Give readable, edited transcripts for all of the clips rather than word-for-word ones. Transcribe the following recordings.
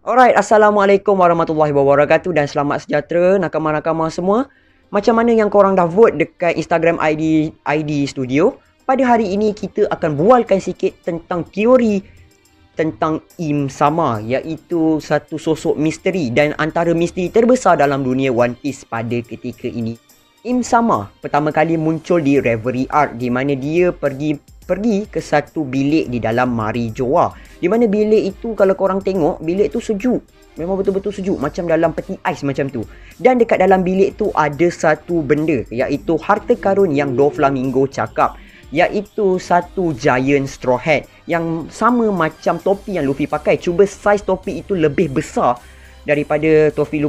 Alright, Assalamualaikum warahmatullahi wabarakatuh dan selamat sejahtera nakama-nakama semua. Macam mana yang korang dah vote dekat Instagram ID Studio, pada hari ini kita akan bualkan sikit tentang teori tentang Im Sama, iaitu satu sosok misteri dan antara misteri terbesar dalam dunia One Piece pada ketika ini. Im Sama pertama kali muncul di Reverie Arc, di mana dia pergi ke satu bilik di dalam Marijoa. Di mana bilik itu kalau korang tengok, bilik tu sejuk. Memang betul-betul sejuk, macam dalam peti ais macam tu. Dan dekat dalam bilik tu ada satu benda, iaitu harta karun yang Doflamingo cakap, iaitu satu giant straw hat yang sama macam topi yang Luffy pakai. Cuba saiz topi itu lebih besar daripada topi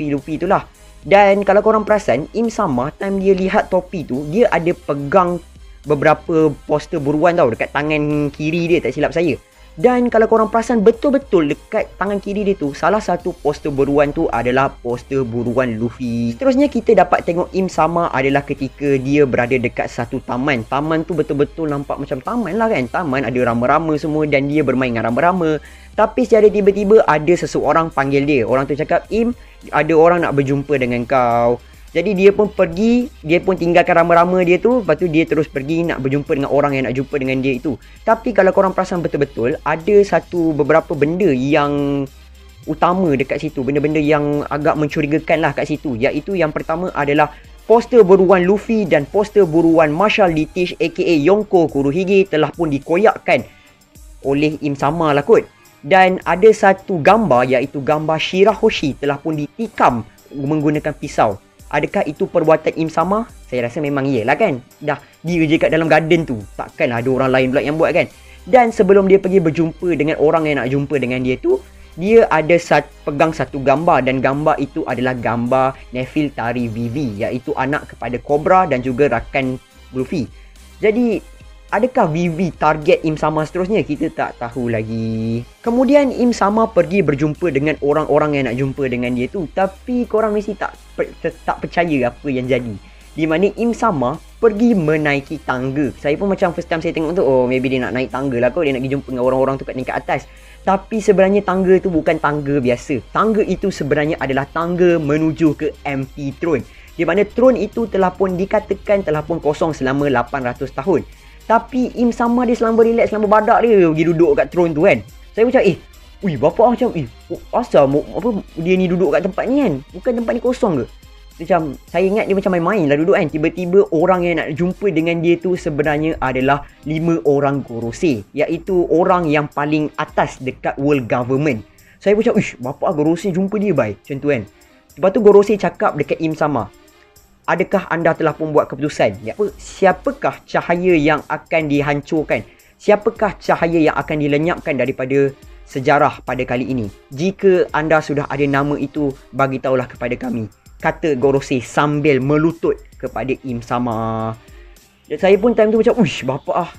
Luffy itulah. Dan kalau korang perasan, Im Sama time dia lihat topi tu, dia ada pegang beberapa poster buruan tau dekat tangan kiri dia, tak silap saya. Dan kalau korang perasan betul-betul dekat tangan kiri dia tu, salah satu poster buruan tu adalah poster buruan Luffy. Seterusnya kita dapat tengok Im Sama adalah ketika dia berada dekat satu taman. Taman tu betul-betul nampak macam taman lah kan. Taman ada rama-rama semua dan dia bermain dengan rama-rama. Tapi secara tiba-tiba ada seseorang panggil dia. Orang tu cakap, "Im, ada orang nak berjumpa dengan kau." Jadi dia pun pergi, dia pun tinggalkan rama-rama dia tu, lepas tu dia terus pergi nak berjumpa dengan orang yang nak jumpa dengan dia itu. Tapi kalau korang perasan betul-betul, ada beberapa benda yang utama dekat situ, benda-benda yang agak mencurigakan lah kat situ. Iaitu yang pertama adalah poster buruan Luffy dan poster buruan Marshall D. Teach aka Yonko Kurohige telah pun dikoyakkan oleh Im Sama lah kot. Dan ada satu gambar, iaitu gambar Shirahoshi telah pun ditikam menggunakan pisau. Adakah itu perbuatan Im Sama? Saya rasa memang iyalah kan. Dah dia je kat dalam garden tu, takkanlah ada orang lain pula yang buat kan. Dan sebelum dia pergi berjumpa dengan orang yang nak jumpa dengan dia tu, dia ada pegang satu gambar, dan gambar itu adalah gambar Nefertari Vivi, iaitu anak kepada Cobra dan juga rakan Luffy. Jadi adakah Vivi target Im Sama seterusnya? Kita tak tahu lagi. Kemudian Im Sama pergi berjumpa dengan orang-orang yang nak jumpa dengan dia tu. Tapi korang mesti tak percaya apa yang jadi. Di mana Im Sama pergi menaiki tangga. Saya pun macam first time saya tengok tu, oh maybe dia nak naik tangga lah kot. Dia nak pergi jumpa dengan orang-orang tu kat tingkat atas. Tapi sebenarnya tangga tu bukan tangga biasa. Tangga itu sebenarnya adalah tangga menuju ke MP Throne. Di mana throne itu telah pun dikatakan telah pun kosong selama 800 tahun. Tapi Im Sama dia selamba relax, selamba badak dia pergi duduk kat throne tu kan. Saya macam bapak macam asal apa dia ni duduk kat tempat ni kan? Bukan tempat ni kosong ke? Macam saya ingat dia macam main-main lah duduk kan. Tiba-tiba orang yang nak jumpa dengan dia tu sebenarnya adalah 5 orang Gorosei, iaitu orang yang paling atas dekat world government. Saya macam bapak Gorosei jumpa dia bai. Macam tu kan. Lepas tu Gorosei cakap dekat Im Sama, adakah anda telah pun buat keputusan? Siapakah cahaya yang akan dihancurkan? Siapakah cahaya yang akan dilenyapkan daripada sejarah pada kali ini? Jika anda sudah ada nama itu, bagi tahulah kepada kami, kata Gorosei sambil melutut kepada Im Sama. Dan saya pun time tu macam, bapak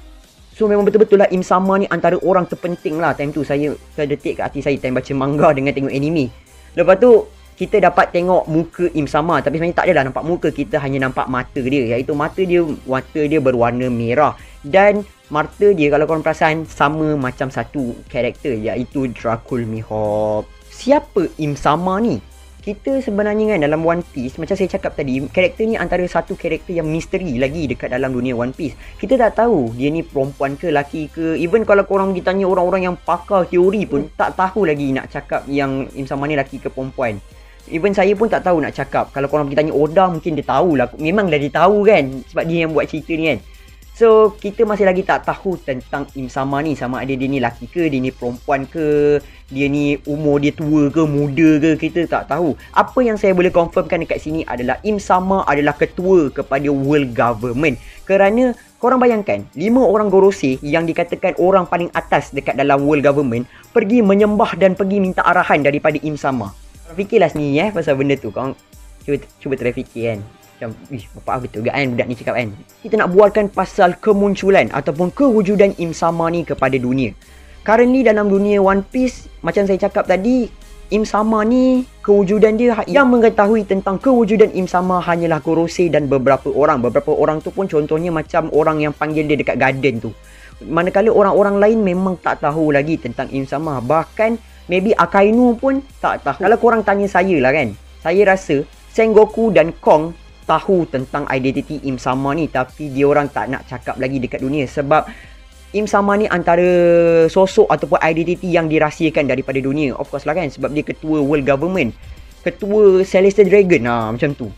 So memang betul-betul lah Im Sama ni antara orang terpenting lah time tu. Saya terdetik kat hati saya time baca manga dengan tengok anime. Lepas tu kita dapat tengok muka Im Sama, tapi sebenarnya tak adalah nampak muka, kita hanya nampak mata dia, iaitu mata dia berwarna merah. Dan mata dia kalau korang perasan sama macam satu karakter, iaitu Dracul Mihawk. Siapa Im Sama ni? Kita sebenarnya kan dalam One Piece, macam saya cakap tadi, karakter ni antara satu karakter yang misteri lagi dekat dalam dunia One Piece. Kita tak tahu dia ni perempuan ke lelaki ke. Even kalau korang pergi tanya orang-orang yang pakar teori pun tak tahu lagi nak cakap yang Im Sama ni lelaki ke perempuan. Even saya pun tak tahu nak cakap. Kalau korang pergi tanya Oda, mungkin dia tahulah. Memang dah dia tahu kan, sebab dia yang buat cerita ni kan. So kita masih lagi tak tahu tentang Im Sama ni. Sama ada dia ni lelaki ke, dia ni perempuan ke, dia ni umur dia tua ke, muda ke, kita tak tahu. Apa yang saya boleh confirmkan dekat sini adalah Im Sama adalah ketua kepada world government. Kerana korang bayangkan, 5 orang Gorosei yang dikatakan orang paling atas dekat dalam world government pergi menyembah dan pergi minta arahan daripada Im Sama. Fikirlah sendiri pasal benda tu. Korang cuba terfikir kan. Macam bapak betul ke kan budak ni cakap kan. Kita nak buatkan pasal kemunculan ataupun kewujudan Im Sama ni kepada dunia. Currently dalam dunia One Piece, macam saya cakap tadi, Im Sama ni kewujudan dia, yang mengetahui tentang kewujudan Im Sama hanyalah Gorosei dan beberapa orang. Beberapa orang tu pun contohnya macam orang yang panggil dia dekat garden tu. Manakala orang-orang lain memang tak tahu lagi tentang Im Sama. Bahkan Maybe Akainu pun tak tahu. Kalau korang tanya saya lah kan, saya rasa Sengoku dan Kong tahu tentang identiti Im Sama ni, tapi dia orang tak nak cakap lagi dekat dunia sebab Im Sama ni antara sosok ataupun identiti yang dirahsiakan daripada dunia. Of course lah kan, sebab dia ketua world government, ketua Celestial Dragon, macam tu.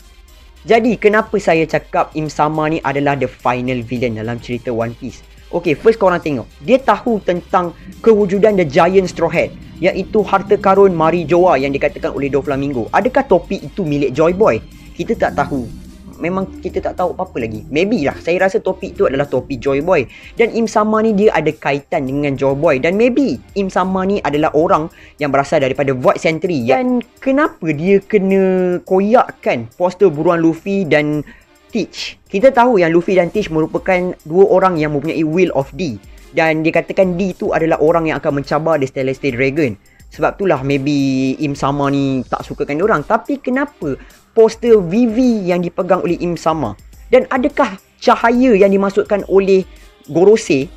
Jadi kenapa saya cakap Im Sama ni adalah the final villain dalam cerita One Piece? Okay, first korang tengok, dia tahu tentang kewujudan The Giant Straw Hat, iaitu harta karun Marijoa yang dikatakan oleh Doflamingo. Adakah topi itu milik Joy Boy? Kita tak tahu. Memang kita tak tahu apa-apa lagi. Maybe lah, saya rasa topi itu adalah topi Joy Boy. Dan Im Sama ni dia ada kaitan dengan Joy Boy. Dan maybe Im Sama ni adalah orang yang berasal daripada Void Century. Dan kenapa dia kena koyakkan poster buruan Luffy dan Teach? Kita tahu yang Luffy dan Teach merupakan dua orang yang mempunyai Will of D. Dan dikatakan D tu adalah orang yang akan mencabar The Celestial Dragon. Sebab itulah maybe Im Sama ni tak sukakan diorang. Tapi kenapa poster Vivi yang dipegang oleh Im Sama? Dan adakah cahaya yang dimasukkan oleh Gorosei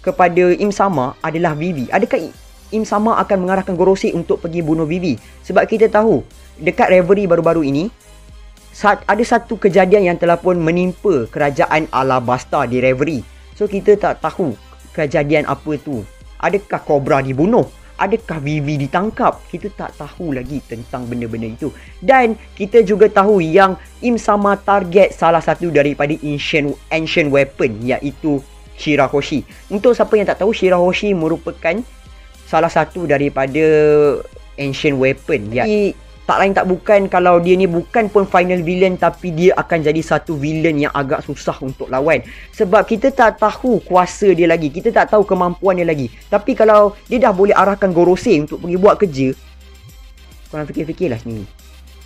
kepada Im Sama adalah Vivi? Adakah Im Sama akan mengarahkan Gorosei untuk pergi bunuh Vivi? Sebab kita tahu dekat Reverie baru-baru ini ada satu kejadian yang telah pun menimpa kerajaan Alabasta di Reverie. So kita tak tahu kejadian apa tu. Adakah Cobra dibunuh? Adakah Vivi ditangkap? Kita tak tahu lagi tentang benda-benda itu. Dan kita juga tahu yang Im Sama target salah satu daripada ancient weapon, iaitu Shirahoshi. Untuk siapa yang tak tahu, Shirahoshi merupakan salah satu daripada ancient weapon. Jadi tak lain tak bukan, kalau dia ni bukan pun final villain, tapi dia akan jadi satu villain yang agak susah untuk lawan. Sebab kita tak tahu kuasa dia lagi, kita tak tahu kemampuan dia lagi. Tapi kalau dia dah boleh arahkan Gorosei untuk pergi buat kerja, korang fikir-fikirlah sendiri.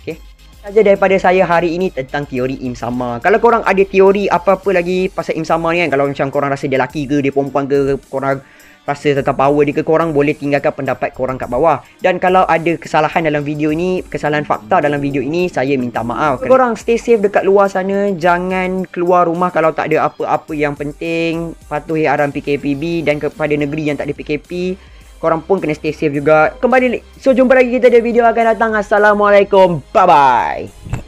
Okay, saja daripada saya hari ini tentang teori Im Sama. Kalau korang ada teori apa-apa lagi pasal Im Sama ni kan, kalau macam korang rasa dia lelaki ke, dia perempuan ke, korang rasa tentang power dia ke, korang boleh tinggalkan pendapat korang kat bawah. Dan kalau ada kesalahan dalam video ini, kesalahan fakta dalam video ini, saya minta maaf. Korang stay safe dekat luar sana, jangan keluar rumah kalau tak ada apa-apa yang penting, patuhi arahan PKPB. Dan kepada negeri yang tak ada PKP, korang pun kena stay safe juga. Kembali, so jumpa lagi kita di video akan datang. Assalamualaikum, bye bye.